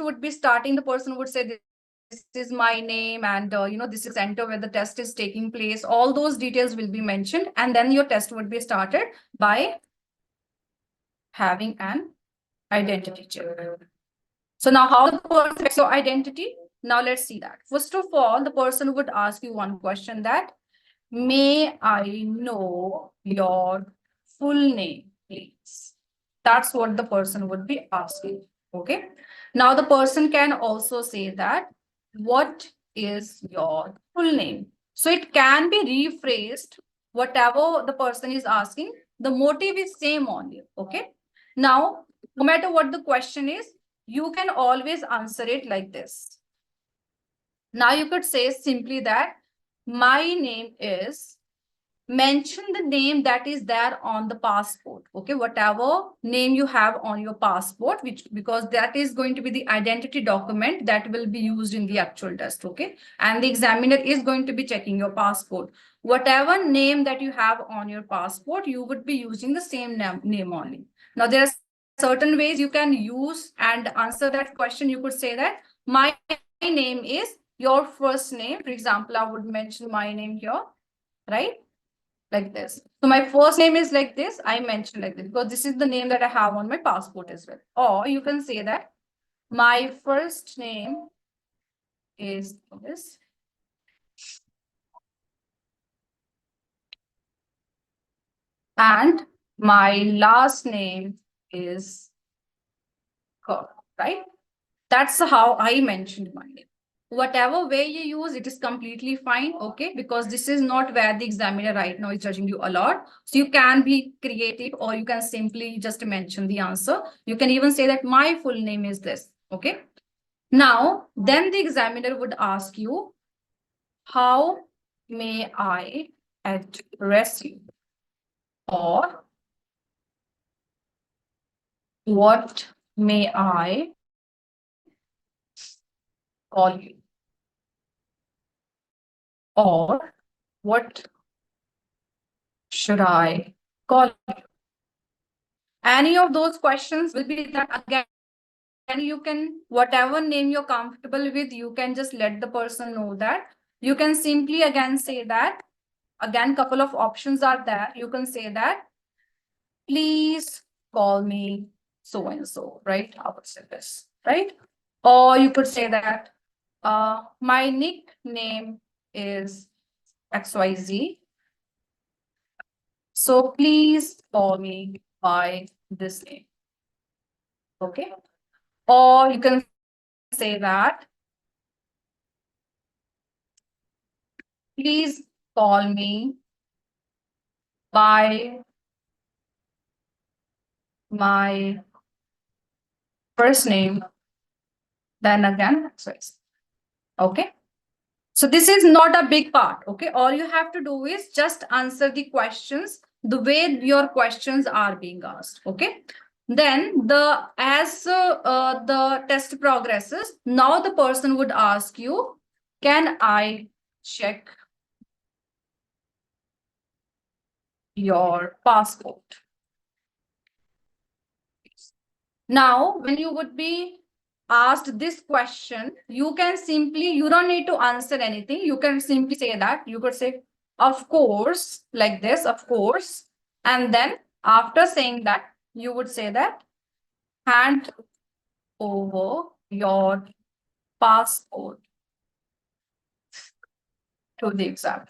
would be starting, the person would say, this is my name, and this is center where the test is taking place. All those details will be mentioned, and then your test would be started by having an identity check. So now how the person checks your identity? Now let's see that. First of all, the person would ask you one question, that may I know your full name, please? That's what the person would be asking. Okay. Now the person can also say that, what is your full name? So it can be rephrased, whatever the person is asking, the motive is same only. Okay. Now, no matter what the question is, you can always answer it like this. Now you could say simply that my name is, mention the name that is there on the passport. Okay, whatever name you have on your passport, which, because that is going to be the identity document that will be used in the actual test. Okay, and the examiner is going to be checking your passport. Whatever name that you have on your passport, you would be using the same name only. Now there are certain ways you can use and answer that question. You could say that my name is your first name. For example, I would mention my name here, right? Like this. So my first name is like this. I mentioned like this because this is the name that I have on my passport as well. Or you can say that my first name is this. And my last name is Kaur, right? That's how I mentioned my name. Whatever way you use, it is completely fine, okay? Because this is not where the examiner right now is judging you a lot. So you can be creative, or you can simply just mention the answer. You can even say that my full name is this, okay? Now, then the examiner would ask you, how may I address you? Or what may I call you? Or what should I call you? Any of those questions will be that again. And you can, whatever name you're comfortable with, you can just let the person know that. You can simply again say that, again, couple of options are there. You can say that, please call me so and so, right? I would say this, right? Or you could say that, my nickname is XYZ. So please call me by this name. Okay. Or you can say that, please call me by my first name, then again, okay. So this is not a big part, okay. All you have to do is just answer the questions the way your questions are being asked, okay. Then as the test progresses, now the person would ask you, can I check your passport? Now, when you would be asked this question, you can simply, you don't need to answer anything. You can simply say that. You could say, of course, like this, of course. And then after saying that, you would say that, hand over your passport to the examiner.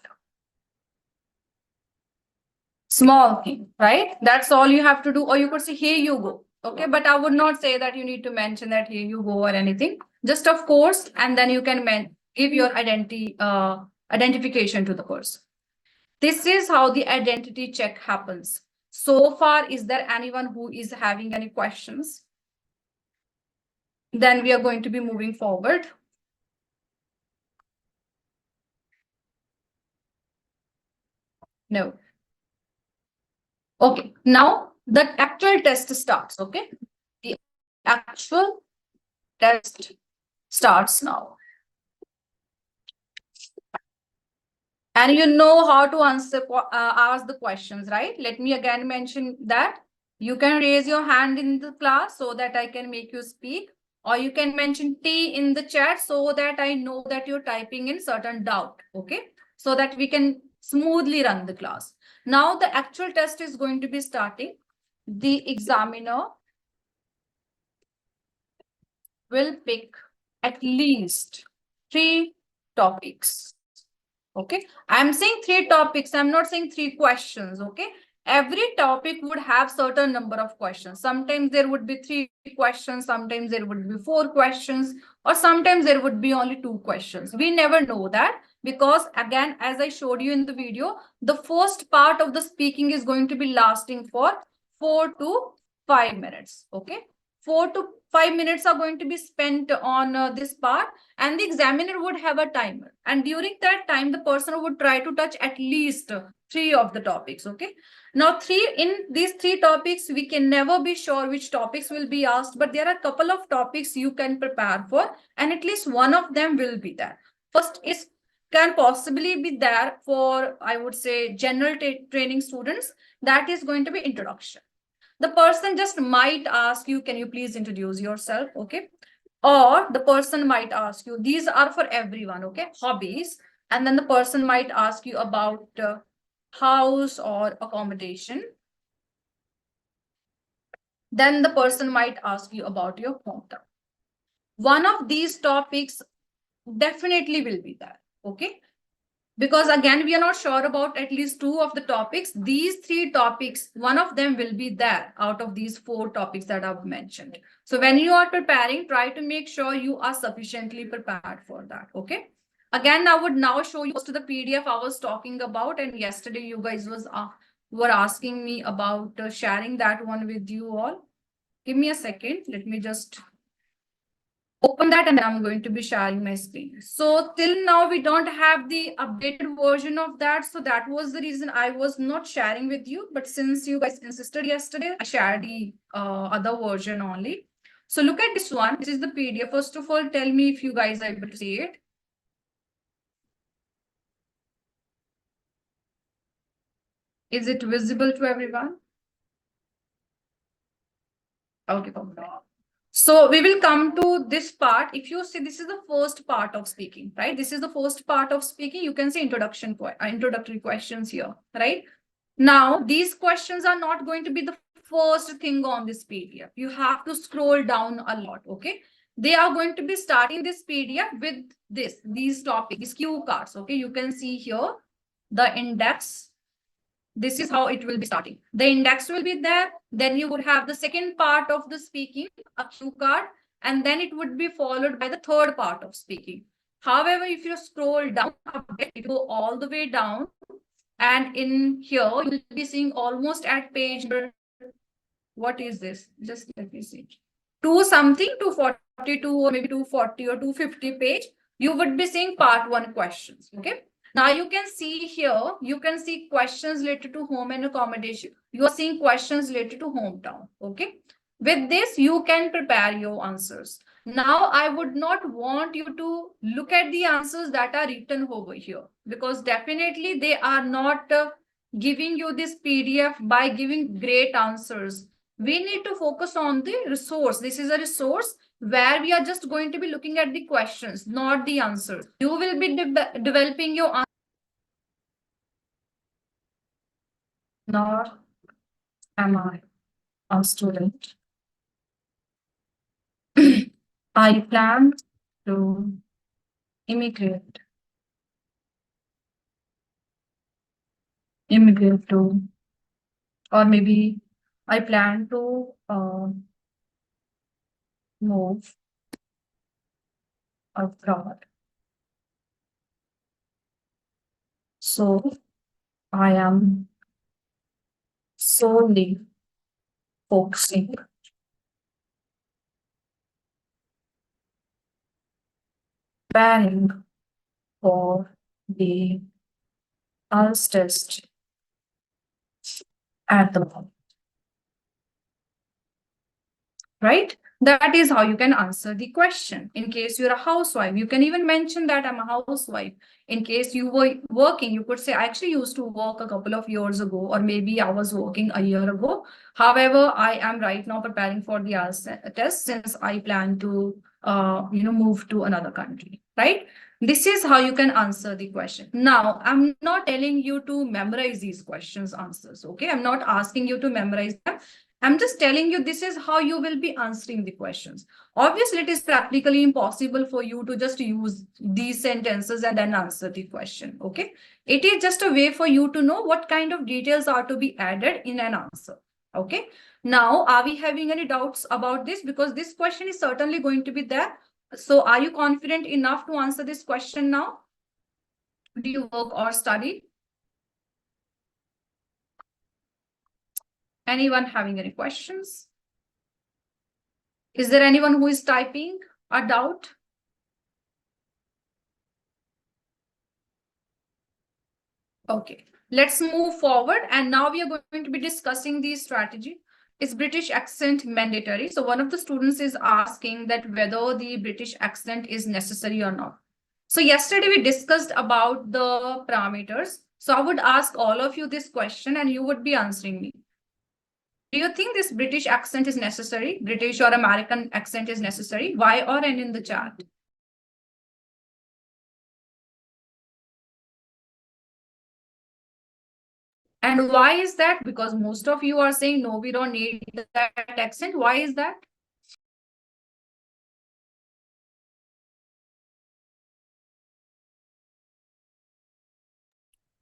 Small thing, right? That's all you have to do. Or you could say, here you go. Okay, but I would not say that you need to mention that here you go or anything. Just of course, and then you can give your identification to the person. This is how the identity check happens. So far, is there anyone who is having any questions? Then we are going to be moving forward. No. Okay, now the actual test starts, okay? The actual test starts now. And you know how to ask the questions, right? Let me again mention that you can raise your hand in the class so that I can make you speak. or you can mention T in the chat so that I know that you're typing in certain doubt, okay? So that we can smoothly run the class. Now the actual test is going to be starting. The examiner will pick at least 3 topics. Okay, I'm saying 3 topics. I'm not saying 3 questions. Okay, every topic would have certain number of questions. Sometimes there would be 3 questions, sometimes there would be 4 questions, or sometimes there would be only 2 questions. We never know that, because again, as I showed you in the video, the first part of the speaking is going to be lasting for 4 to 5 minutes. Okay, 4 to 5 minutes are going to be spent on this part, and the examiner would have a timer, and during that time the person would try to touch at least 3 of the topics. Okay, now in these 3 topics we can never be sure which topics will be asked, but there are a couple of topics you can prepare for, and at least one of them will be there. First is can possibly be there for, I would say, general training students. That is going to be introduction. The person just might ask you, can you please introduce yourself? Okay, or the person might ask you, these are for everyone, okay, hobbies, and then the person might ask you about house or accommodation. Then the person might ask you about your hometown. One of these topics definitely will be there. Okay, because again we are not sure about at least 2 of the topics. These 3 topics, one of them will be there out of these 4 topics that I've mentioned. So when you are preparing, try to make sure you are sufficiently prepared for that. Okay, again I would now show you to the PDF I was talking about, and yesterday you guys were asking me about sharing that one with you all. Give me a second, let me just open that, and I'm going to be sharing my screen. So till now we don't have the updated version of that. So that was the reason I was not sharing with you. But since you guys insisted yesterday, I shared the other version only. So look at this one. This is the PDF. First of all, tell me if you guys are able to see it. Is it visible to everyone? Okay, perfect. So we will come to this part. If you see, this is the first part of speaking, right? This is the first part of speaking. You can see introductory questions here, right? Now, these questions are not going to be the first thing on this PDF. You have to scroll down a lot, okay? They are going to be starting this PDF with these topics, these cue cards, okay? You can see here the index. This is how it will be starting. The index will be there. Then you would have the second part of the speaking, a cue card, and then it would be followed by the third part of speaking. However, if you scroll down a bit, you go all the way down, and in here, you will be seeing almost at page, what is this? Just let me see. 242 or maybe 240 or 250 page, you would be seeing part 1 questions. Okay. Now you can see here, you can see questions related to home and accommodation. You are seeing questions related to hometown. Okay. With this, you can prepare your answers. Now, I would not want you to look at the answers that are written over here, because definitely they are not giving you this PDF by giving great answers. We need to focus on the resource. This is a resource where we are just going to be looking at the questions, not the answers. You will be developing your answer. Nor am I a student. I plan to immigrate to, or maybe I plan to move abroad. So I am solely focusing preparing for the IELTS test at the moment. Right? That is how you can answer the question. In case you're a housewife, you can even mention that I'm a housewife. In case you were working, you could say, I actually used to work a couple of years ago, or maybe I was working a year ago. However, I am right now preparing for the IELTS test since I plan to, move to another country, right? This is how you can answer the question. Now, I'm not telling you to memorize these questions answers, okay? I'm not asking you to memorize them. I'm just telling you this is how you will be answering the questions. Obviously, it is practically impossible for you to just use these sentences and then answer the question. Okay. It is just a way for you to know what kind of details are to be added in an answer. Okay. Now, are we having any doubts about this? Because this question is certainly going to be there. So are you confident enough to answer this question now? Do you work or study? Anyone having any questions? Is there anyone who is typing a doubt? Okay, let's move forward. And now we are going to be discussing the strategy. Is British accent mandatory? So one of the students is asking that whether the British accent is necessary or not. So yesterday we discussed about the parameters. So I would ask all of you this question and you would be answering me. Do you think this British accent is necessary? British or American accent is necessary? Why or N in the chat? And why is that? Because most of you are saying, no, we don't need that accent. Why is that?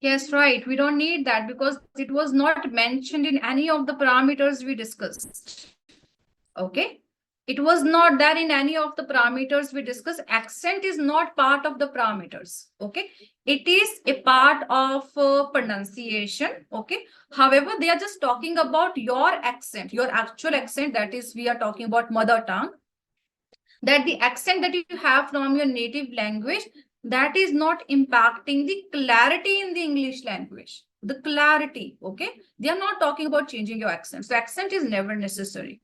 Yes, right. We don't need that because it was not mentioned in any of the parameters we discussed. Okay. It was not there in any of the parameters we discussed. Accent is not part of the parameters. Okay. It is a part of pronunciation. Okay. However, they are just talking about your accent, your actual accent. That is, we are talking about mother tongue. That the accent that you have from your native language, that is not impacting the clarity in the English language. The clarity, okay? They are not talking about changing your accent. So accent is never necessary.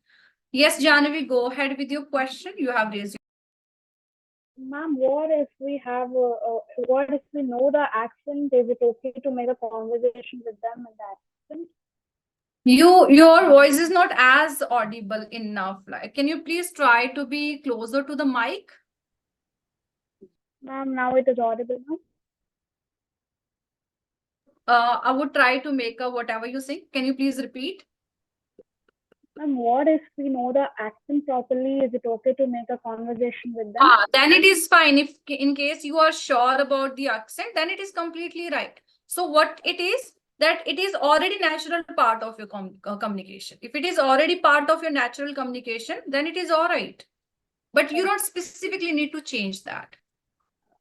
Yes, Janavi, go ahead with your question. You have raised. Ma'am, what if we know the accent? Is it okay to make a conversation with them in the accent? Your voice is not as audible enough. Like, can you please try to be closer to the mic? Ma'am, now it is audible now. I would try to make a whatever you say. Can you please repeat? Ma'am, what if we know the accent properly? Is it okay to make a conversation with them? Then it is fine. If in case you are sure about the accent, then it is completely right. So what it is, that it is already natural part of your communication. If it is already part of your natural communication, then it is all right. But you don't specifically need to change that.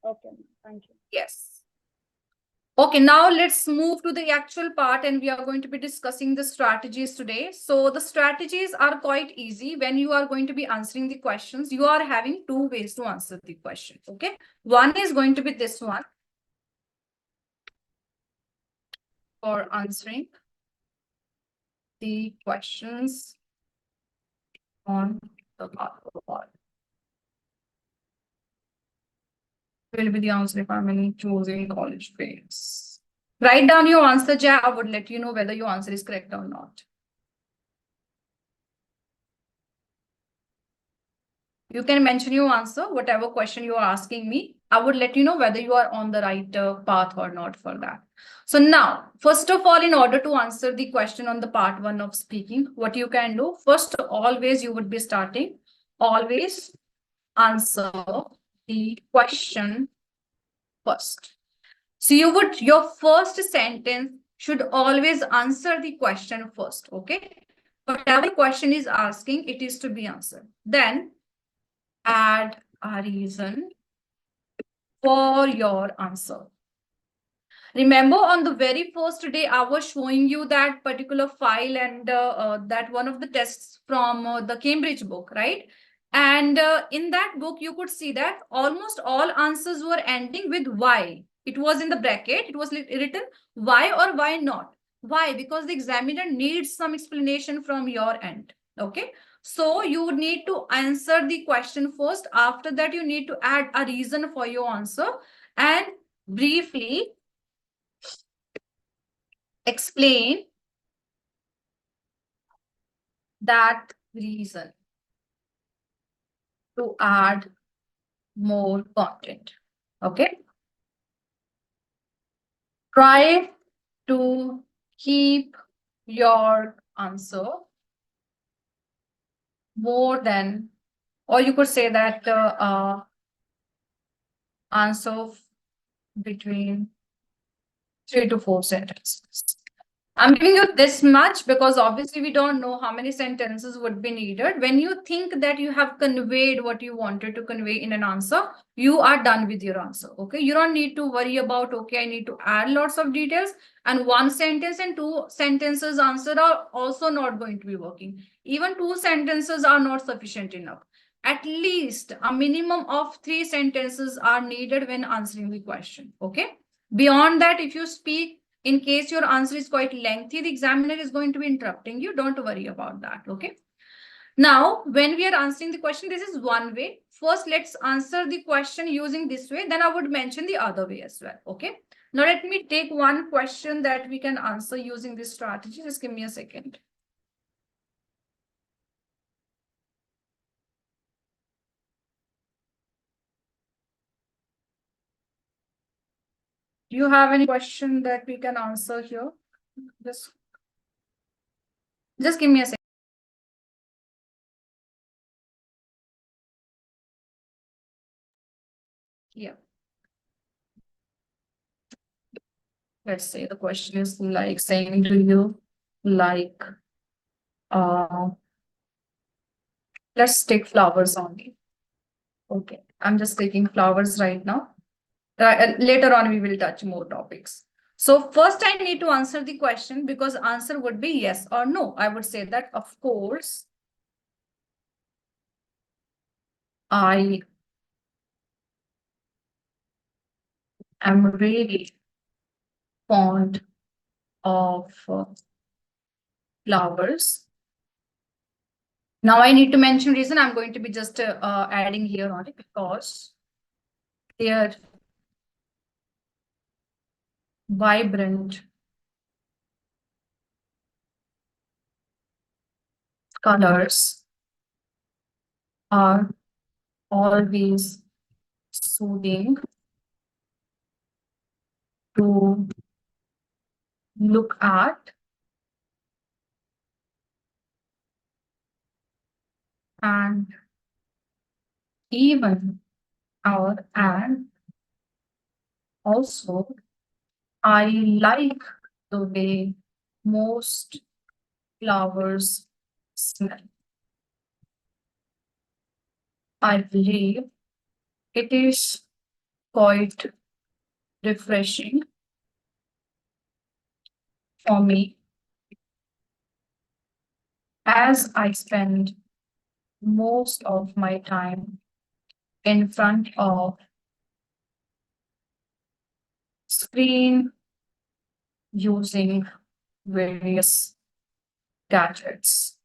Okay, thank you. Yes. Okay, now let's move to the actual part and we are going to be discussing the strategies today. So the strategies are quite easy. When you are going to be answering the questions, you are having two ways to answer the question. Okay, one is going to be this one for answering the questions on the part. Will be the answer if I'm in choosing college grades. Write down your answer, Jay. I would let you know whether your answer is correct or not. You can mention your answer, whatever question you are asking me. I would let you know whether you are on the right path or not for that. So now, first of all, in order to answer the question on the part one of speaking, what you can do, first, always you would be starting, always answer the question first. So your first sentence should always answer the question first, okay? Whatever question is asking, it is to be answered. Then add a reason for your answer. Remember, on the very first day, I was showing you that particular file and that one of the tests from the Cambridge book, right? And in that book, you could see that almost all answers were ending with why. It was in the bracket. It was written why or why not. Why? Because the examiner needs some explanation from your end. Okay. So you need to answer the question first. After that, you need to add a reason for your answer and briefly explain that reason to add more content. Okay. Try to keep your answer more than, or you could say that answer between 3 to 4 sentences. I'm giving you this much because obviously we don't know how many sentences would be needed. When you think that you have conveyed what you wanted to convey in an answer, you are done with your answer. Okay. You don't need to worry about, okay, I need to add lots of details, and 1 sentence and 2 sentences answer are also not going to be working. Even 2 sentences are not sufficient enough. At least a minimum of 3 sentences are needed when answering the question. Okay. Beyond that, if you speak, in case your answer is quite lengthy, the examiner is going to be interrupting you. Don't worry about that. Okay. Now, when we are answering the question, this is one way. First, let's answer the question using this way. Then I would mention the other way as well. Okay. Now, let me take one question that we can answer using this strategy. Just give me a second. Do you have any question that we can answer here? Just give me a second. Yeah. Let's say the question is like saying, do you like, let's take flowers only. Okay, I'm just taking flowers right now. Later on, we will touch more topics. So first I need to answer the question, because answer would be yes or no. I would say that, of course, I am really fond of flowers. Now I need to mention reason. I'm going to be just adding here on it because their vibrant colors are always soothing to look at, and even our and also I like the way most flowers smell. I believe it is quite refreshing for me as I spend most of my time in front of screen using various gadgets.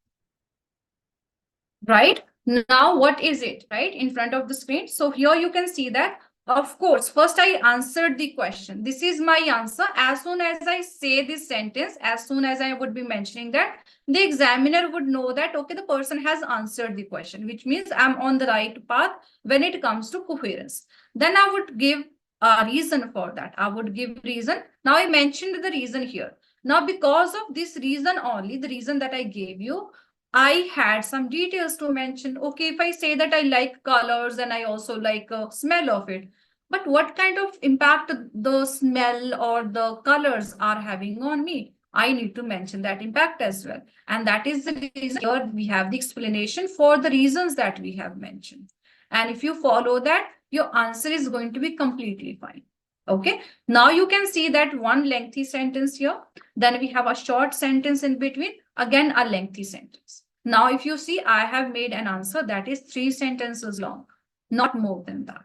Right? Now, what is it, right? In front of the screen. So here you can see that, of course, first I answered the question. This is my answer. As soon as I say this sentence, as soon as I would be mentioning that, the examiner would know that, okay, the person has answered the question, which means I'm on the right path when it comes to coherence. Then I would give a reason for that. I would give reason. Now I mentioned the reason here. Now, because of this reason only, the reason that I gave you, I had some details to mention. Okay, if I say that I like colors and I also like a smell of it, but what kind of impact the smell or the colors are having on me? I need to mention that impact as well. And that is the reason here we have the explanation for the reasons that we have mentioned. And if you follow that, your answer is going to be completely fine. Okay, now you can see that one lengthy sentence here. Then we have a short sentence in between, again a lengthy sentence. Now, if you see, I have made an answer that is 3 sentences long, not more than that.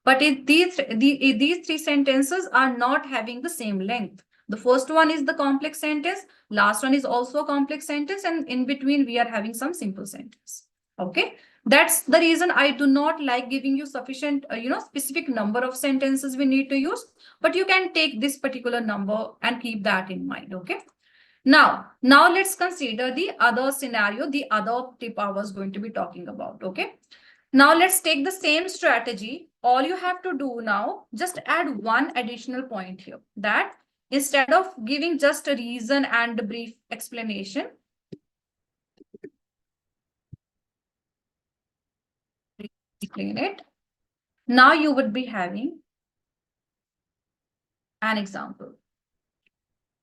But these 3 sentences are not having the same length. The first one is the complex sentence, last one is also a complex sentence, and in between we are having some simple sentence. Okay, that's the reason I do not like giving you sufficient specific number of sentences we need to use, but you can take this particular number and keep that in mind. Okay, now let's consider the other scenario, the other tip I was going to be talking about. Okay, now let's take the same strategy. All you have to do now, just add one additional point here, that instead of giving just a reason and a brief explanation, explain it. Now you would be having an example.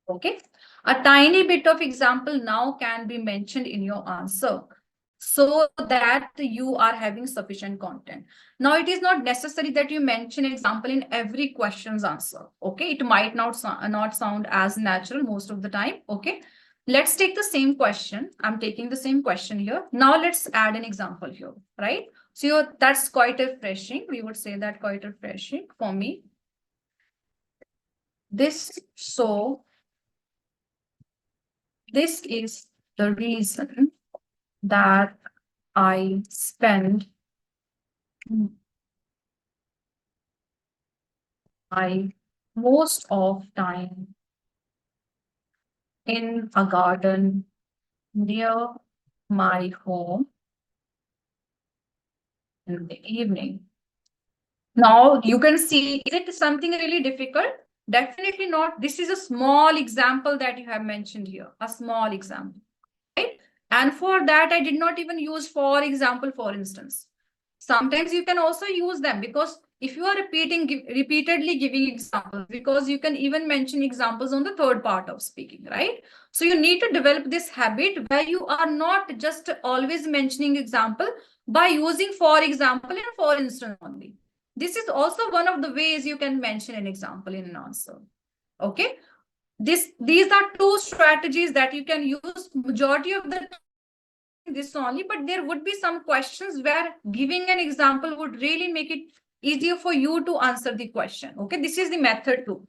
Okay, a tiny bit of example now can be mentioned in your answer, so that you are having sufficient content. Now, it is not necessary that you mention example in every question's answer. Okay, it might not sound as natural most of the time. Okay, let's take the same question. I'm taking the same question here. Now let's add an example here, right? So that's quite refreshing. We would say that quite refreshing for me. This is the reason that I spend my most of time in a garden near my home in the evening. Now you can see, is it something really difficult? Definitely not. This is a small example that you have mentioned here, a small example, right? And for that, I did not even use for example, for instance. Sometimes you can also use them, because if you are repeatedly giving examples, because you can even mention examples on the third part of speaking, right? So you need to develop this habit where you are not just always mentioning example by using for example and for instance only. This is also one of the ways you can mention an example in an answer. Okay, these are two strategies that you can use majority of the time this only, but there would be some questions where giving an example would really make it easier for you to answer the question. Okay, this is the method too.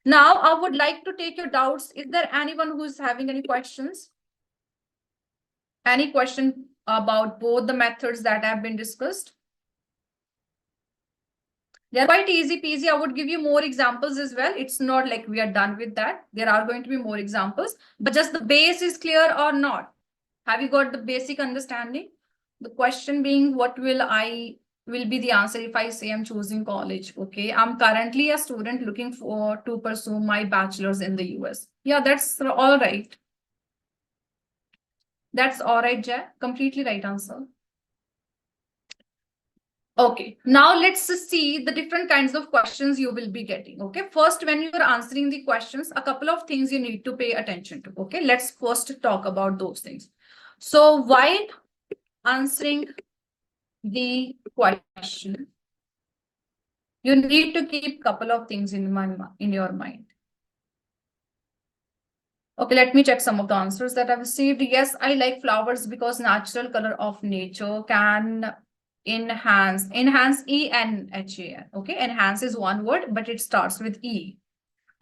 Now I would like to take your doubts. Is there anyone who is having any questions? Any question about both the methods that have been discussed? They're quite easy peasy. I would give you more examples as well. It's not like we are done with that. There are going to be more examples, but just the base is clear or not? Have you got the basic understanding? The question being, what will be the answer if I say I'm choosing college? Okay, I'm currently a student looking to pursue my bachelor's in the US. Yeah, that's all right. That's all right, Jay. Completely right answer. Okay, now let's see the different kinds of questions you will be getting. Okay, first, when you are answering the questions, a couple of things you need to pay attention to. Okay, let's first talk about those things. So while answering the question, you need to keep a couple of things in your mind. Okay, let me check some of the answers that I've received. Yes, I like flowers because natural color of nature can enhance ENHAN. Okay, enhance is one word, but it starts with E.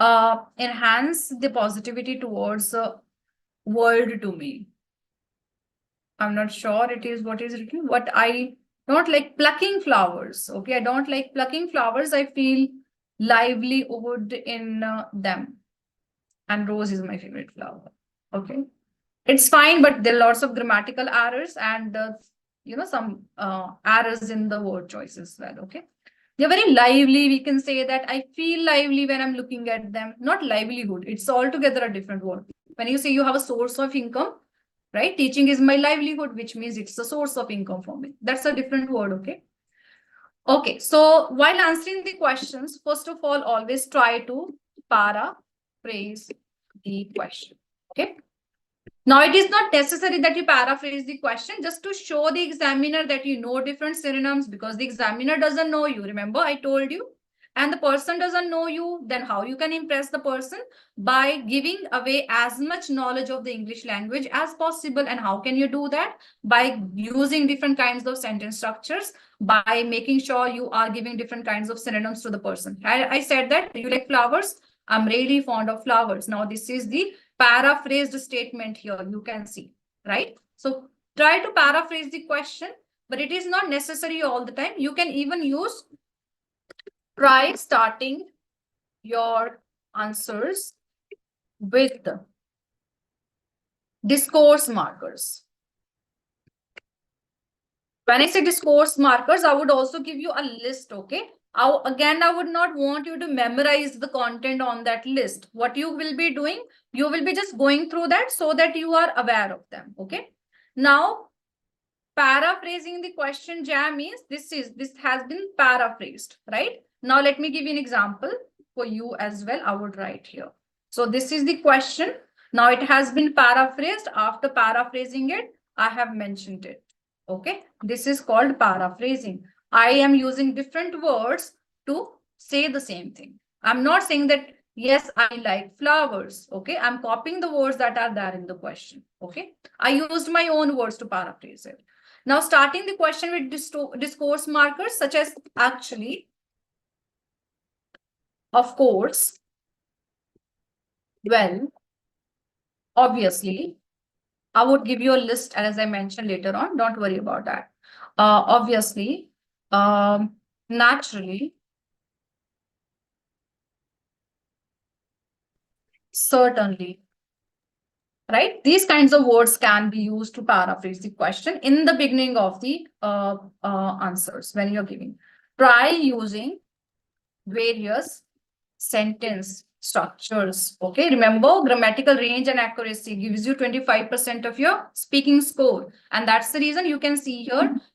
Enhance the positivity towards the world to me. I'm not sure it is what is written, but I don't like plucking flowers. Okay, I don't like plucking flowers. I feel livelihood in them. And rose is my favorite flower. Okay, it's fine, but there are lots of grammatical errors and some errors in the word choice as well. Okay, they're very lively. We can say that I feel lively when I'm looking at them. Not livelihood. It's altogether a different word. When you say you have a source of income, right? Teaching is my livelihood, which means it's a source of income for me. That's a different word. Okay. Okay, so while answering the questions, first of all, always try to paraphrase the question. Okay. Now, it is not necessary that you paraphrase the question, just to show the examiner that you know different synonyms, because the examiner doesn't know you. Remember, I told you. And the person doesn't know you, then how you can impress the person? By giving away as much knowledge of the English language as possible. And how can you do that? By using different kinds of sentence structures, by making sure you are giving different kinds of synonyms to the person. I said that you like flowers. I'm really fond of flowers. Now, this is the paraphrased statement here. You can see, right? So try to paraphrase the question, but it is not necessary all the time. You can even try starting your answers with discourse markers. When I say discourse markers, I would also give you a list, okay? Again, I would not want you to memorize the content on that list. What you will be doing, you will be just going through that so that you are aware of them, okay? Now, paraphrasing the question, Jam, means this has been paraphrased, right? Now, let me give you an example for you as well. I would write here. So this is the question. Now it has been paraphrased. After paraphrasing it, I have mentioned it. Okay, this is called paraphrasing. I am using different words to say the same thing. I'm not saying that, yes, I like flowers. Okay, I'm copying the words that are there in the question. Okay, I used my own words to paraphrase it. Now, starting the question with discourse markers such as actually, of course, well, obviously, I would give you a list as I mentioned later on. Don't worry about that. Obviously, naturally, certainly, right? These kinds of words can be used to paraphrase the question in the beginning of the answers when you're giving. Try using various sentence structures. Okay, remember grammatical range and accuracy gives you 25% of your speaking score. And that's the reason you can see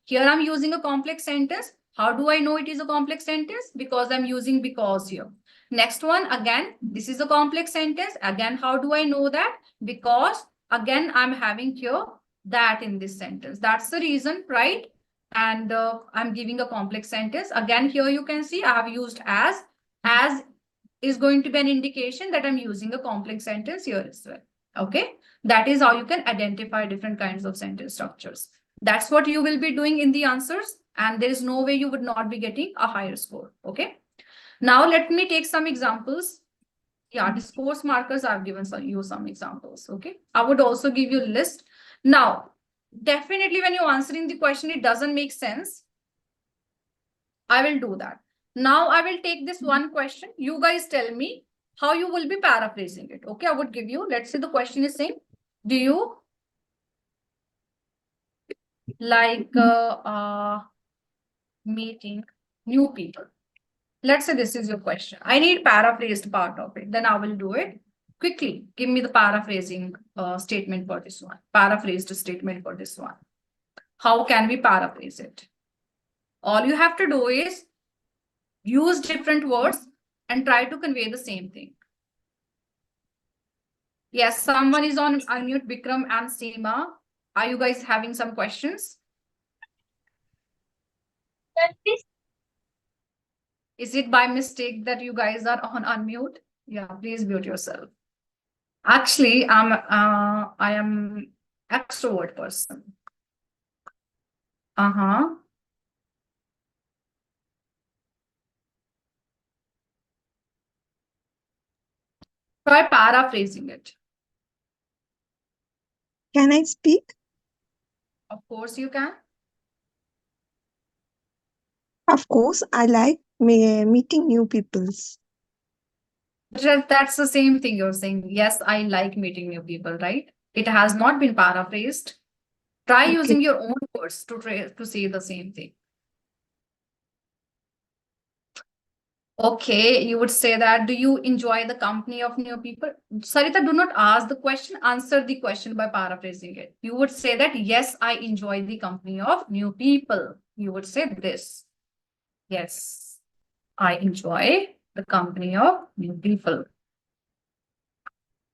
here I'm using a complex sentence. How do I know it is a complex sentence? Because I'm using because here. Next one, again, this is a complex sentence. Again, how do I know that? Because again, I'm having here that in this sentence. That's the reason, right? And I'm giving a complex sentence. Again, here you can see I have used as is going to be an indication that I'm using a complex sentence here as well. Okay, that is how you can identify different kinds of sentence structures. That's what you will be doing in the answers, and there is no way you would not be getting a higher score. Okay, now let me take some examples. Yeah, discourse markers, I've given you some examples. Okay, I would also give you a list. Now, definitely when you're answering the question, it doesn't make sense. I will do that. Now I will take this one question. You guys tell me how you will be paraphrasing it. Okay, I would give you, let's say the question is saying, do you like meeting new people? Let's say this is your question. I need paraphrased part of it. Then I will do it quickly. Give me the paraphrasing statement for this one. Paraphrased statement for this one. How can we paraphrase it? All you have to do is use different words and try to convey the same thing. Yes, someone is on unmute, Bikram and Seema. Are you guys having some questions? Is it by mistake that you guys are on unmute? Yeah, please mute yourself. Actually, I am extrovert person. Uh-huh. Try paraphrasing it. Can I speak? Of course you can. Of course, I like meeting new peoples. That's the same thing you're saying. Yes, I like meeting new people, right? It has not been paraphrased. Try Okay. using your own words to say the same thing. Okay, you would say that, do you enjoy the company of new people? Sarita, do not ask the question, answer the question by paraphrasing it. You would say that, yes, I enjoy the company of new people. You would say this. Yes, I enjoy the company of new people.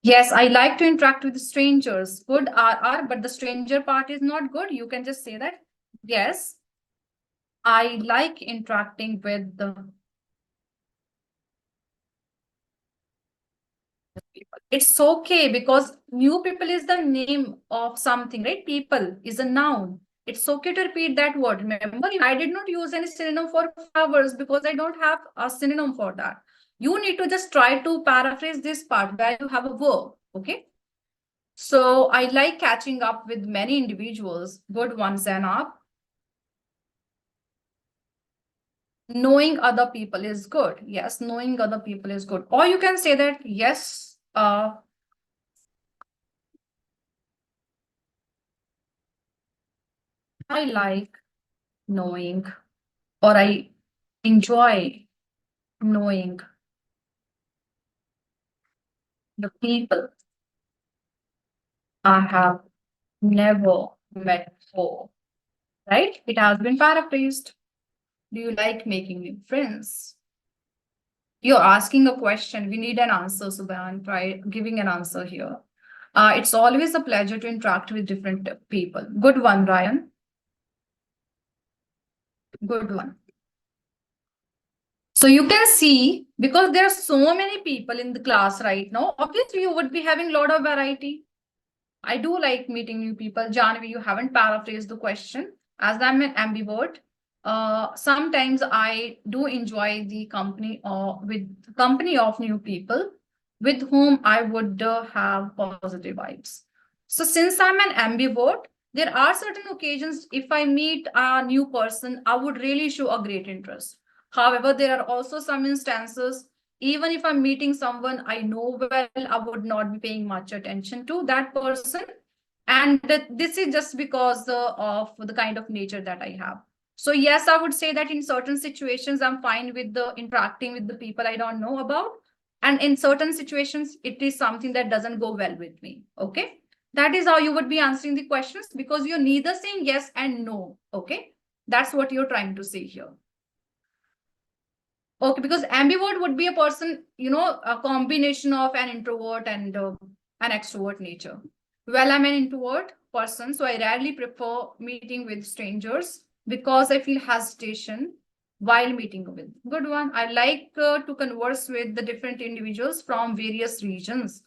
Yes, I like to interact with strangers. Good are, but the stranger part is not good. You can just say that, yes, I like interacting with the people. It's okay because new people is the name of something, right? People is a noun. It's okay to repeat that word. Remember, I did not use any synonym for flowers because I don't have a synonym for that. You need to just try to paraphrase this part where you have a verb. Okay. So I like catching up with many individuals. Good one, Zainab. Knowing other people is good. Yes, knowing other people is good. Or you can say that, yes, I like knowing, or I enjoy knowing the people I have never met before. Right? It has been paraphrased. Do you like making new friends? You're asking a question. We need an answer, Subhan. Try giving an answer here. It's always a pleasure to interact with different people. Good one, Ryan. Good one. So you can see, because there are so many people in the class right now, obviously you would be having a lot of variety. I do like meeting new people. Janvi, you haven't paraphrased the question. As I'm an ambivert, sometimes I do enjoy the company of new people with whom I would have positive vibes. So since I'm an ambivert, there are certain occasions if I meet a new person, I would really show a great interest. However, there are also some instances, even if I'm meeting someone I know well, I would not be paying much attention to that person. And this is just because of the kind of nature that I have. So yes, I would say that in certain situations, I'm fine with the interacting with the people I don't know about. And in certain situations, it is something that doesn't go well with me. Okay. That is how you would be answering the questions, because you're neither saying yes and no. Okay. That's what you're trying to say here. Okay, because ambivert would be a person, a combination of an introvert and an extrovert nature. Well, I'm an introvert person, so I rarely prefer meeting with strangers because I feel hesitation while meeting with. Good one. I like to converse with the different individuals from various regions.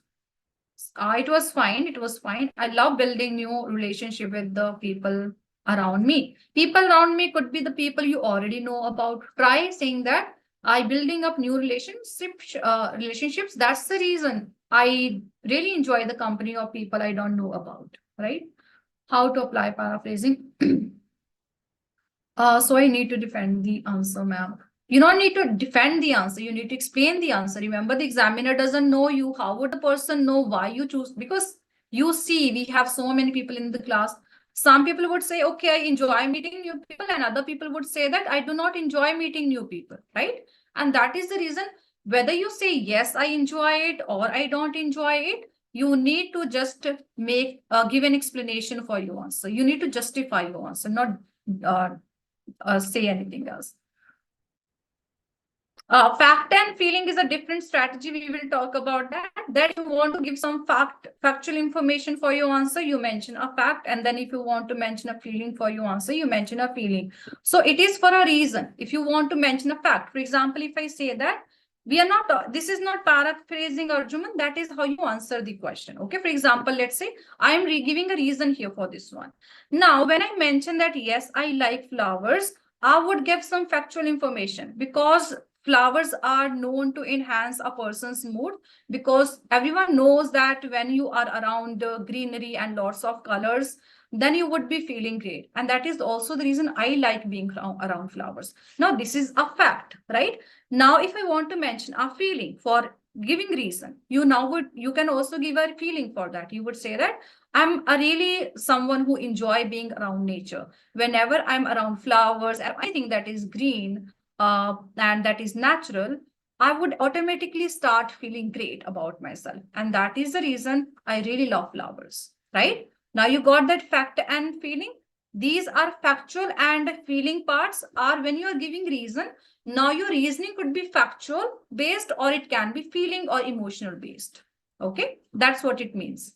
It was fine. It was fine. I love building new relationship with the people around me. People around me could be the people you already know about. Try saying that I building up new relationships. That's the reason I really enjoy the company of people I don't know about. Right? How to apply paraphrasing? So I need to defend the answer, ma'am. You don't need to defend the answer. You need to explain the answer. Remember, the examiner doesn't know you. How would the person know why you choose? Because you see, we have so many people in the class. Some people would say, okay, I enjoy meeting new people. And other people would say that I do not enjoy meeting new people, right? And that is the reason, whether you say, yes, I enjoy it or I don't enjoy it, you need to just give an explanation for your answer. You need to justify your answer, not say anything else. Fact and feeling is a different strategy. We will talk about that. That you want to give some factual information for your answer, you mention a fact. And then if you want to mention a feeling for your answer, you mention a feeling. So it is for a reason. If you want to mention a fact, for example, if I say that we are not, this is not paraphrasing Arjuman, that is how you answer the question. Okay. For example, let's say I am giving a reason here for this one. Now, when I mention that, yes, I like flowers, I would give some factual information, because flowers are known to enhance a person's mood, because everyone knows that when you are around greenery and lots of colors, then you would be feeling great. And that is also the reason I like being around flowers. Now, this is a fact, right? Now, if I want to mention a feeling for giving reason, you can also give a feeling for that. You would say that I'm a really someone who enjoy being around nature. Whenever I'm around flowers and anything that is green, and that is natural, I would automatically start feeling great about myself. And that is the reason I really love flowers, right? Now you got that fact and feeling. These are factual and feeling parts are when you are giving reason. Now your reasoning could be factual based, or it can be feeling or emotional based. Okay, that's what it means.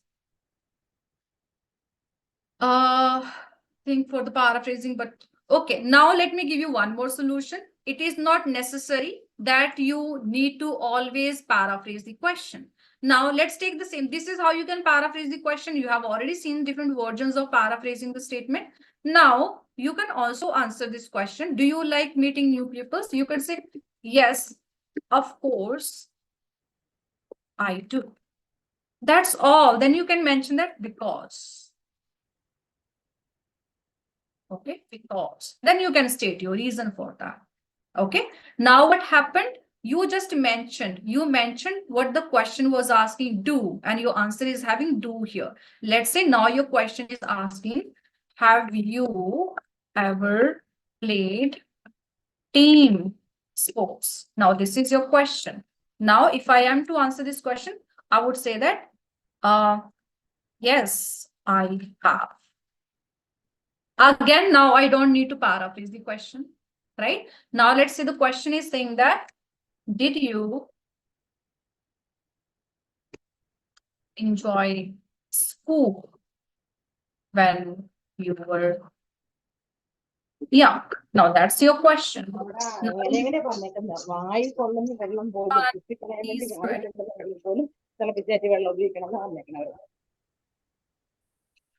Think for the paraphrasing, but okay, now let me give you one more solution. It is not necessary that you need to always paraphrase the question. Now let's take the same. This is how you can paraphrase the question. You have already seen different versions of paraphrasing the statement. Now you can also answer this question. Do you like meeting new people? So you can say, yes, Of course, I do. That's all. Then you can mention that because. Okay, because. Then you can state your reason for that. Okay. Now what happened? You just mentioned, what the question was asking, do, and your answer is having do here. Let's say now your question is asking, have you ever played team sports? Now this is your question. Now, if I am to answer this question, I would say that, yes, I have. Again, now I don't need to paraphrase the question, right? Now let's say the question is saying that, did you enjoy school when you were young? Now that's your question.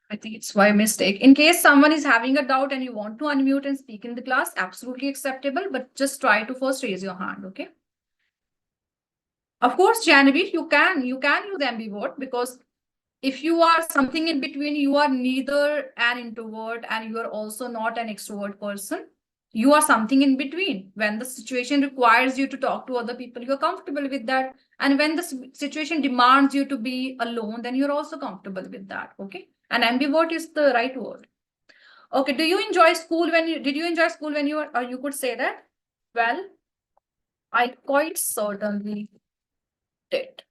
I think it's my mistake. In case someone is having a doubt and you want to unmute and speak in the class, absolutely acceptable, but just try to first raise your hand, okay? Of course, Genevieve, you can use ambivert, because if you are something in between, you are neither an introvert and you are also not an extrovert person. You are something in between. When the situation requires you to talk to other people, you're comfortable with that. And when the situation demands you to be alone, then you're also comfortable with that. Okay. And ambivert is the right word. Okay. Did you enjoy school when you were, or you could say that? Well, I quite certainly did.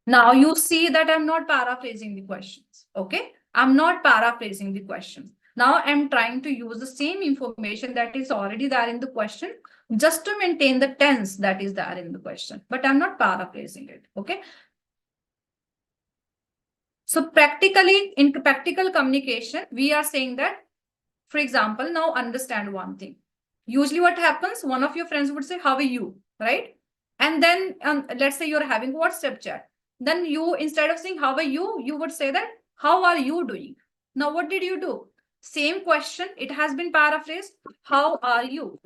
Now you see that I'm not paraphrasing the questions. Okay. I'm not paraphrasing the questions. Now I'm trying to use the same information that is already there in the question just to maintain the tense that is there in the question, but I'm not paraphrasing it. Okay. So practically, in practical communication, we are saying that, for example, now understand one thing. Usually what happens, one of your friends would say, how are you? Right? And then let's say you're having WhatsApp chat. Then you, instead of saying, how are you? You would say that, how are you doing? Now, what did you do? Same question. It has been paraphrased. How are you?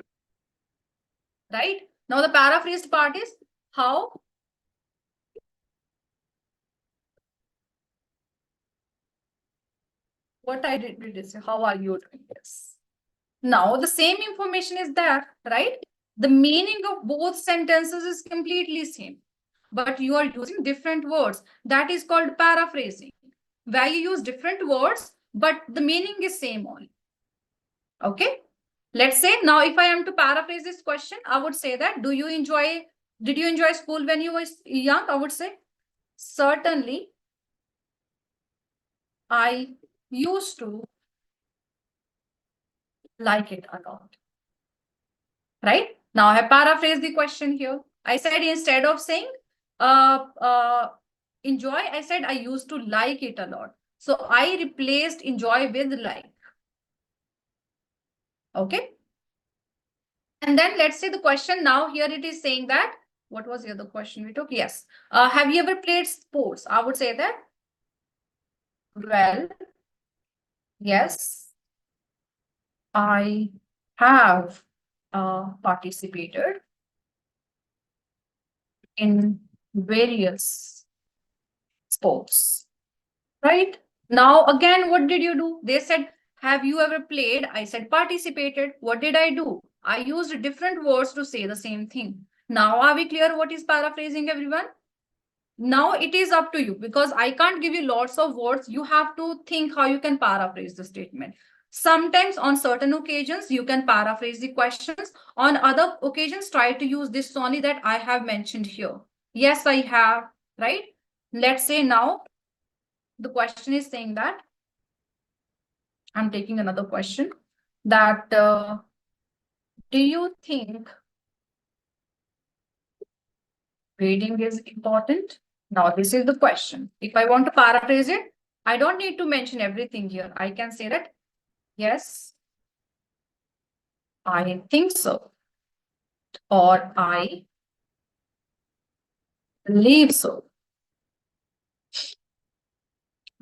Right? Now, the paraphrased part is, how? What I did is, how are you doing this? Now, the same information is there, right? The meaning of both sentences is completely same, but you are using different words. That is called paraphrasing, where you use different words, but the meaning is same only. Okay. Let's say now, if I am to paraphrase this question, I would say that, did you enjoy school when you were young? I would say, certainly, I used to like it a lot. Right? Now I have paraphrased the question here. I said, instead of saying enjoy, I said I used to like it a lot. So I replaced enjoy with like. Okay. And then let's say the question now here it is saying that, what was the other question we took? Yes. Have you ever played sports? I would say that, well, yes, I have participated in various sports. Right? Now, again, what did you do? They said, have you ever played? I said, participated. What did I do? I used different words to say the same thing. Now, are we clear what is paraphrasing, everyone? Now it is up to you, because I can't give you lots of words. You have to think how you can paraphrase the statement. Sometimes on certain occasions, you can paraphrase the questions. On other occasions, try to use this only that I have mentioned here. Yes, I have, right? Let's say now, the question is saying that, I'm taking another question, that do you think reading is important? Now, this is the question. If I want to paraphrase it, I don't need to mention everything here. I can say that, yes, I think so, or I believe so.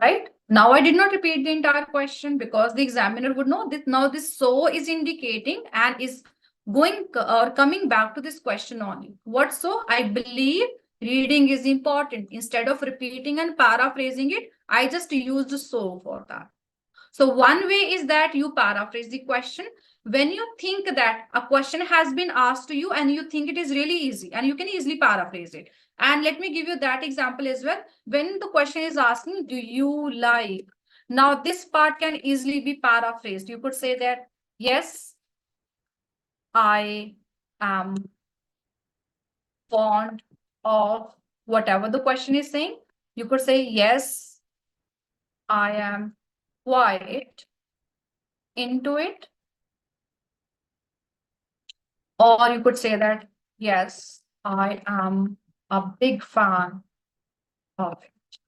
Right? Now, I did not repeat the entire question because the examiner would know that now this so is indicating and is Coming back to this question only. What so? I believe reading is important. Instead of repeating and paraphrasing it, I just used so for that. So one way is that you paraphrase the question. When you think that a question has been asked to you and you think it is really easy and you can easily paraphrase it. And let me give you that example as well. When the question is asking, do you like? Now this part can easily be paraphrased. You could say that, yes, I am fond of whatever the question is saying. You could say, yes, I am quite into it. Or you could say that, yes, I am a big fan of it,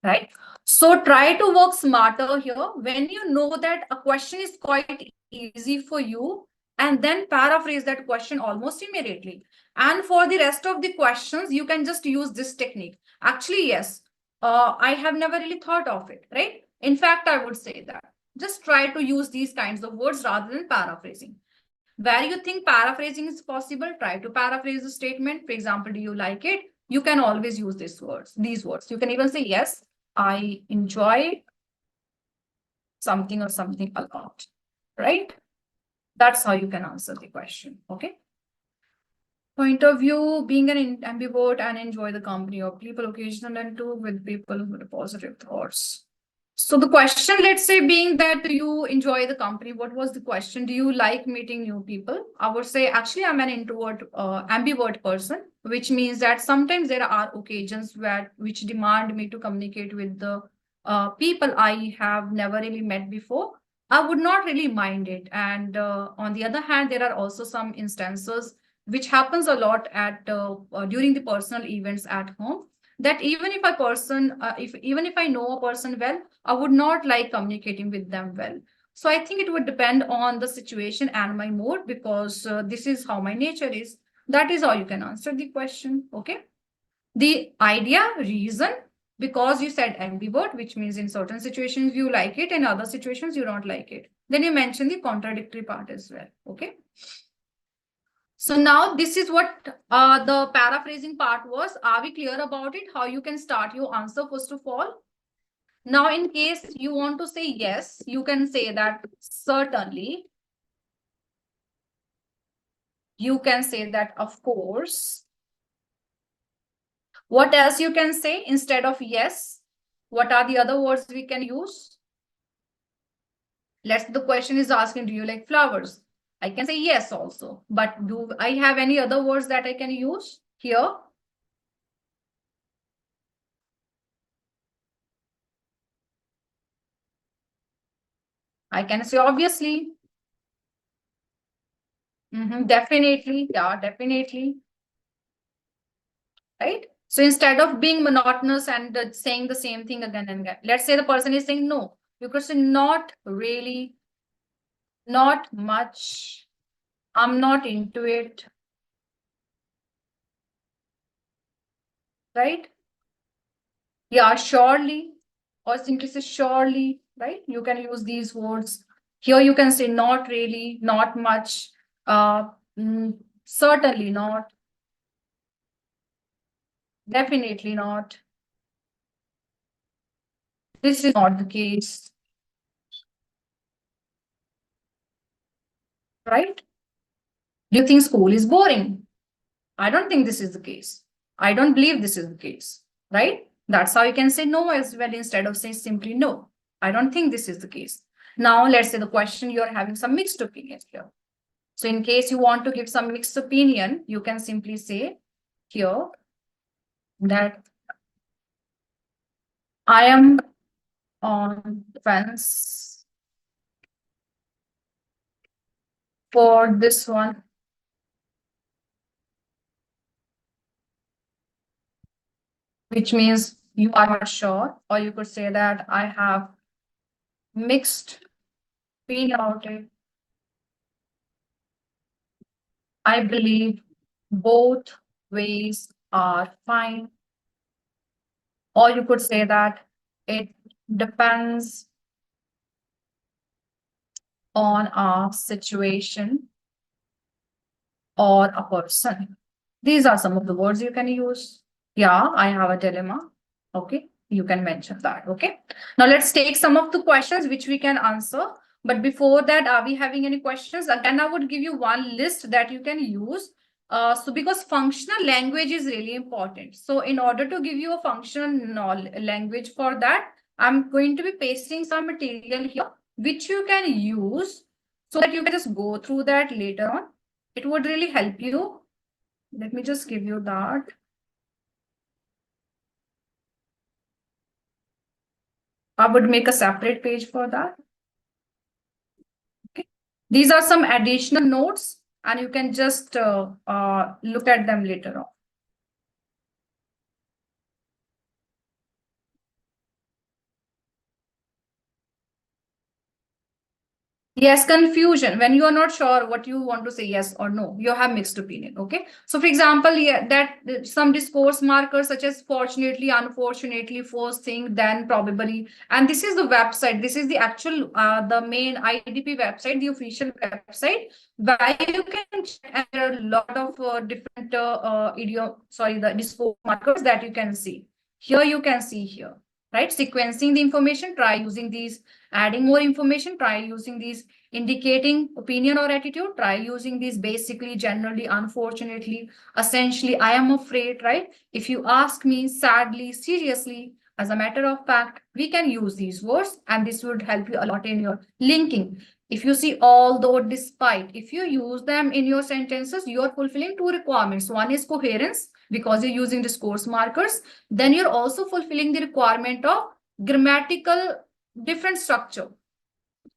right? So try to work smarter here. When you know that a question is quite easy for you, and then paraphrase that question almost immediately. And for the rest of the questions, you can just use this technique. Actually, yes, I have never really thought of it, right? In fact, I would say that just try to use these kinds of words rather than paraphrasing. Where you think paraphrasing is possible, try to paraphrase the statement. For example, do you like it? You can always use these words. You can even say, yes, I enjoy something or something a lot, right? That's how you can answer the question, okay? Point of view, being an ambivert and enjoy the company of people, occasional and two with people with positive thoughts. So the question, let's say, being that do you enjoy the company? What was the question? Do you like meeting new people? I would say, actually, I'm an introvert, ambivert person, which means that sometimes there are occasions which demand me to communicate with the people I have never really met before. I would not really mind it. And on the other hand, there are also some instances which happens a lot at during the personal events at home, that even if a person, even if I know a person well, I would not like communicating with them well. So I think it would depend on the situation and my mood, because this is how my nature is. That is how you can answer the question. Okay. The idea, reason, because you said ambivert, which means in certain situations you like it, in other situations you don't like it. Then you mention the contradictory part as well. Okay. So now this is what the paraphrasing part was. Are we clear about it? How you can start your answer first of all? Now, in case you want to say yes, you can say that certainly. You can say that of course. What else you can say instead of yes? What are the other words we can use? The question is asking, do you like flowers? I can say yes also, but do I have any other words that I can use here? I can say obviously. Definitely. Yeah, definitely. Right? So instead of being monotonous and saying the same thing again and again, let's say the person is saying no, you could say not really, not much, I'm not into it. Right? Yeah, surely, or simply say surely, right? You can use these words. Here you can say not really, not much, uh, certainly not, definitely not. This is not the case, right? Do you think school is boring? I don't think this is the case. I don't believe this is the case, right? That's how you can say no as well instead of saying simply no. I don't think this is the case. Now, let's say the question, you're having some mixed opinions here. So in case you want to give some mixed opinion, you can simply say here that I am on the fence for this one. Which means you are not sure, or you could say that I have mixed opinion about it. I believe both ways are fine. Or you could say that it depends on our situation. or a person. These are some of the words you can use. Yeah, I have a dilemma. Okay, you can mention that. Okay, now let's take some of the questions which we can answer. But before that, are we having any questions? Again, I would give you one list that you can use. So because functional language is really important. So in order to give you a functional language for that, I'm going to be pasting some material here, which you can use so that you can just go through that later on. It would really help you. Let me just give you that. I would make a separate page for that. Okay. These are some additional notes, and you can just look at them later on. Yes, confusion. When you are not sure what you want to say, yes or no, you have mixed opinion. Okay. So, for example, yeah, that some discourse markers such as fortunately, unfortunately, first thing, then probably. And this is the website. This is the actual, the main IDP website, the official website, where you can check, and there are a lot of different the discourse markers that you can see. Here you can see here, right? Sequencing the information, try using these. Adding more information, try using these. Indicating opinion or attitude, try using these. Basically, generally, unfortunately, essentially, I am afraid, right? If you ask me, sadly, seriously, as a matter of fact, we can use these words, and this would help you a lot in your linking. If you see although, despite, if you use them in your sentences, you are fulfilling two requirements. One is coherence, because you're using discourse markers. Then you're also fulfilling the requirement of grammatical different structure,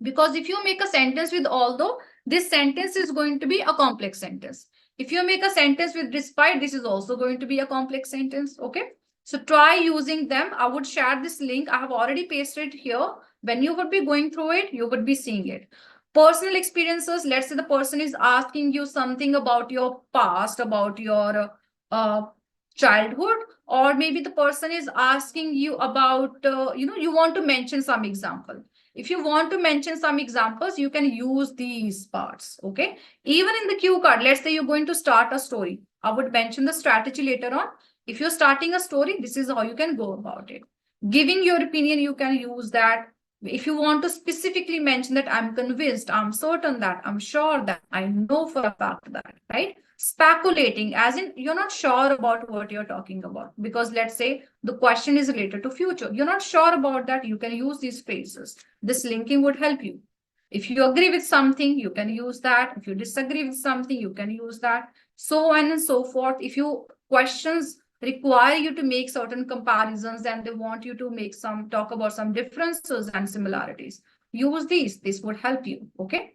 because if you make a sentence with although, this sentence is going to be a complex sentence. If you make a sentence with despite, this is also going to be a complex sentence. Okay, so try using them. I would share this link. I have already pasted it here. When you would be going through it, you would be seeing it. Personal experiences. Let's say the person is asking you something about your past, about your childhood, or maybe the person is asking you about you want to mention some example. If you want to mention some examples, you can use these parts. Okay, even in the cue card, let's say you're going to start a story, I would mention the strategy later on. If you're starting a story, this is how you can go about it. Giving your opinion, you can use that. If you want to specifically mention that I'm convinced, I'm certain that, I'm sure that, I know for a fact that, right? Speculating, as in you're not sure about what you're talking about, because let's say the question is related to future, you're not sure about that, you can use these phrases. This linking would help you. If you agree with something, you can use that. If you disagree with something, you can use that. So on and so forth. If you questions require you to make certain comparisons and they want you to make some talk about some differences and similarities, use these. This would help you. Okay.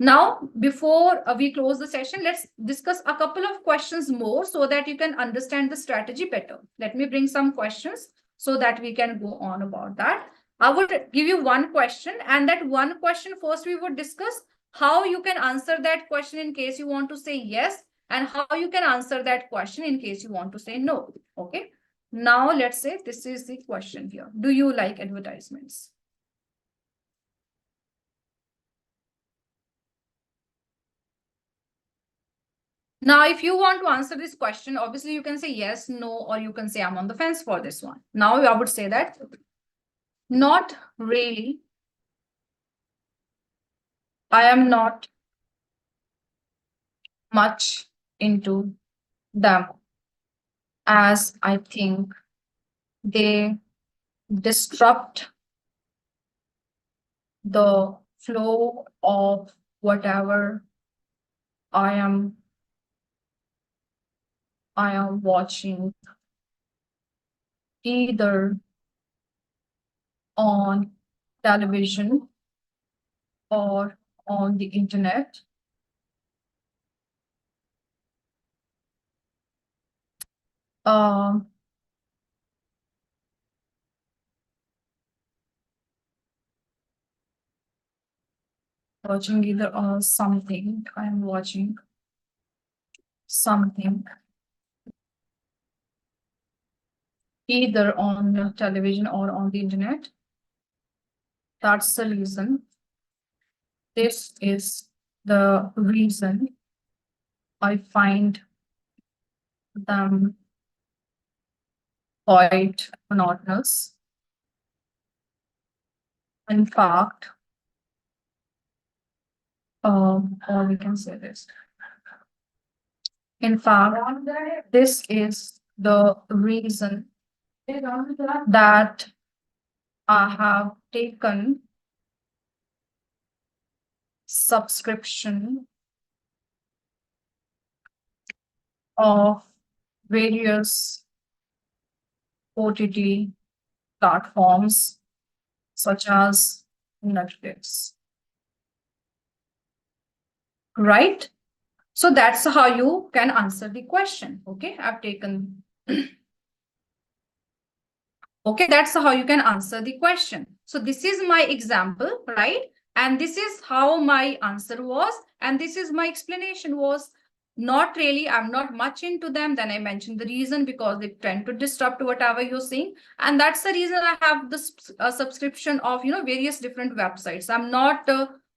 Now, before we close the session, let's discuss a couple of questions more so that you can understand the strategy better. Let me bring some questions so that we can go on about that. I would give you one question, and that one question first we would discuss how you can answer that question in case you want to say yes, and how you can answer that question in case you want to say no. Okay. Now, let's say this is the question here. Do you like advertisements? Now, if you want to answer this question, obviously you can say yes, no, or you can say I'm on the fence for this one. Now, I would say that not really. I am not much into them, as I think they disrupt the flow of whatever I am watching, either on television or on the internet. Watching either on something, I am watching something either on television or on the internet. That's the reason. This is the reason I find them quite monotonous. In fact, or we can say this. In fact, this is the reason that I have taken subscription of various OTT platforms such as Netflix. Right? So that's how you can answer the question. Okay, I've taken. Okay, that's how you can answer the question. So this is my example, right? And this is how my answer was. And this is my explanation was. Not really, I'm not much into them. Then I mentioned the reason because they tend to disrupt whatever you're saying. And that's the reason I have this subscription of, various different websites. I'm not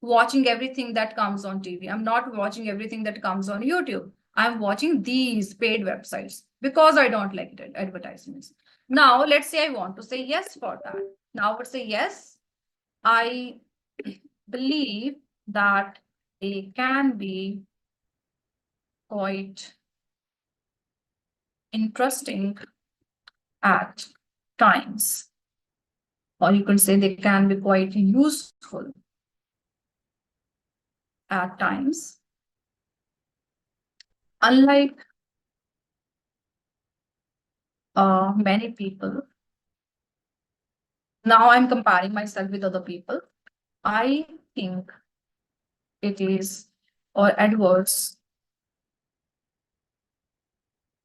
watching everything that comes on TV. I'm not watching everything that comes on YouTube. I'm watching these paid websites because I don't like it, advertisements. Now, let's say I want to say yes for that. Now I would say yes. I believe that they can be quite interesting at times. Or you could say they can be quite useful at times. Unlike many people, now I'm comparing myself with other people. I think it is, or adverts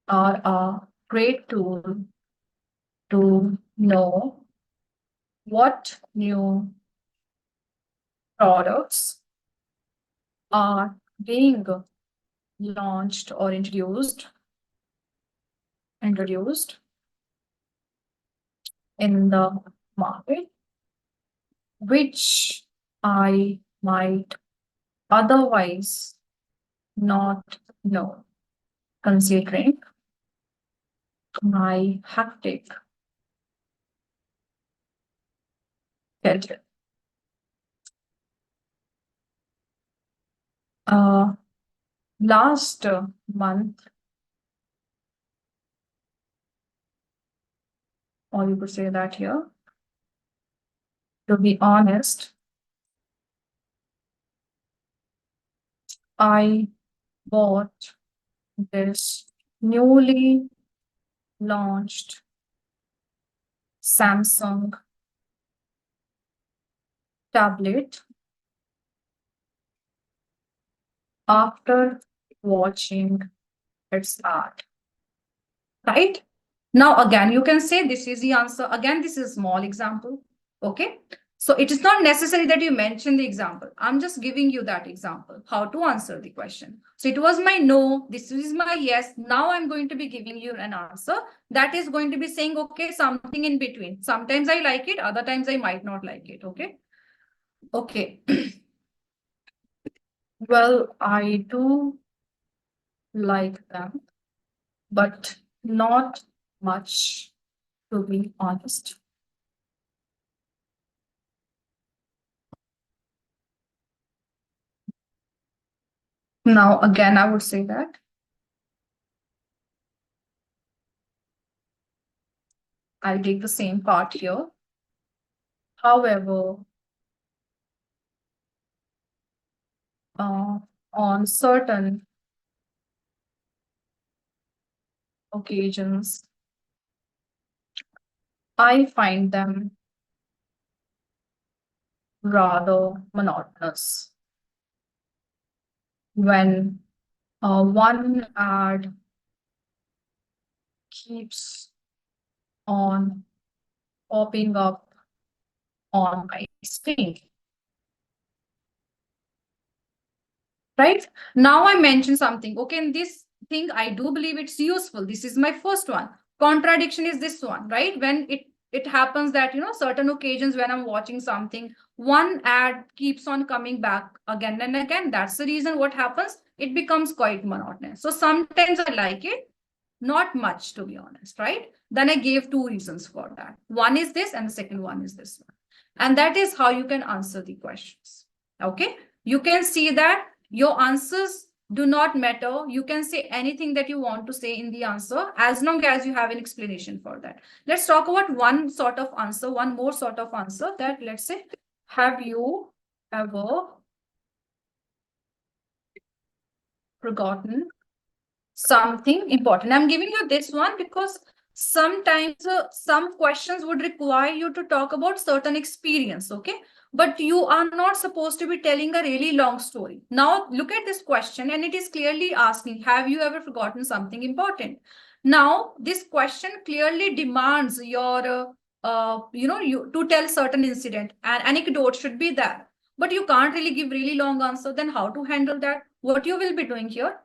are a great tool to know what new products are being launched or introduced in the market, which I might otherwise not know, considering my hectic schedule. Last month, or you could say that here, to be honest, I bought this newly launched Samsung tablet after watching its ad. Right? Now, again, you can say this is the answer. Again, this is a small example. Okay. So it is not necessary that you mention the example. I'm just giving you that example, how to answer the question. So it was my no, this is my yes. Now I'm going to be giving you an answer that is going to be saying, okay, something in between. Sometimes I like it, other times I might not like it. Okay. Okay. Well, I do like them, but not much, to be honest. Now, again, I would say that I'll take the same part here. However, on certain occasions, I find them rather monotonous. When one ad keeps on popping up on my screen. Right? Now I mentioned something. Okay, in this thing, I do believe it's useful. This is my first one. Contradiction is this one, right? When it happens that, certain occasions when I'm watching something, one ad keeps on coming back again and again. That's the reason what happens. it becomes quite monotonous. So sometimes I like it, not much, to be honest, right? Then I gave two reasons for that. One is this, and the second one is this one. And that is how you can answer the questions. Okay, you can see that your answers do not matter. You can say anything that you want to say in the answer as long as you have an explanation for that. Let's talk about one sort of answer, one more sort of answer, that let's say, have you ever forgotten something important? I'm giving you this one because sometimes some questions would require you to talk about certain experience, okay? But you are not supposed to be telling a really long story. Now look at this question, and it is clearly asking, have you ever forgotten something important? Now this question clearly demands your you to tell certain incident, and anecdote should be there, but you can't really give really long answer. Then how to handle that? What you will be doing here?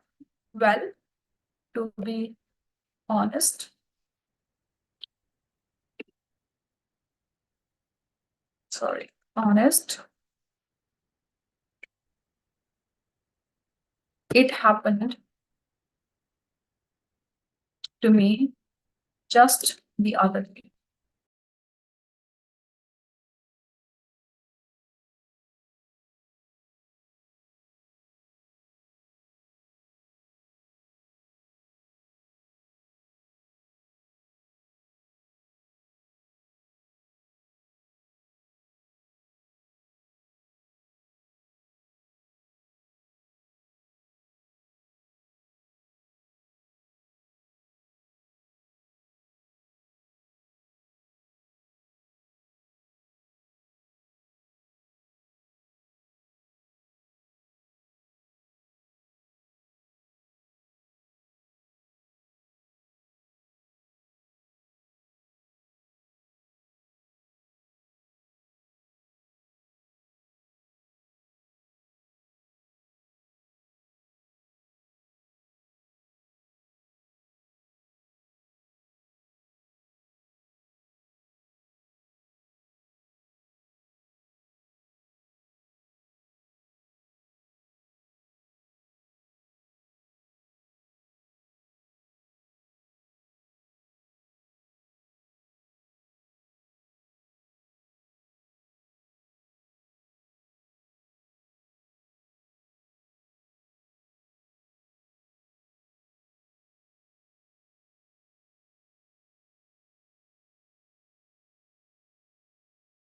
Well, to be honest, honest, it happened to me just the other day.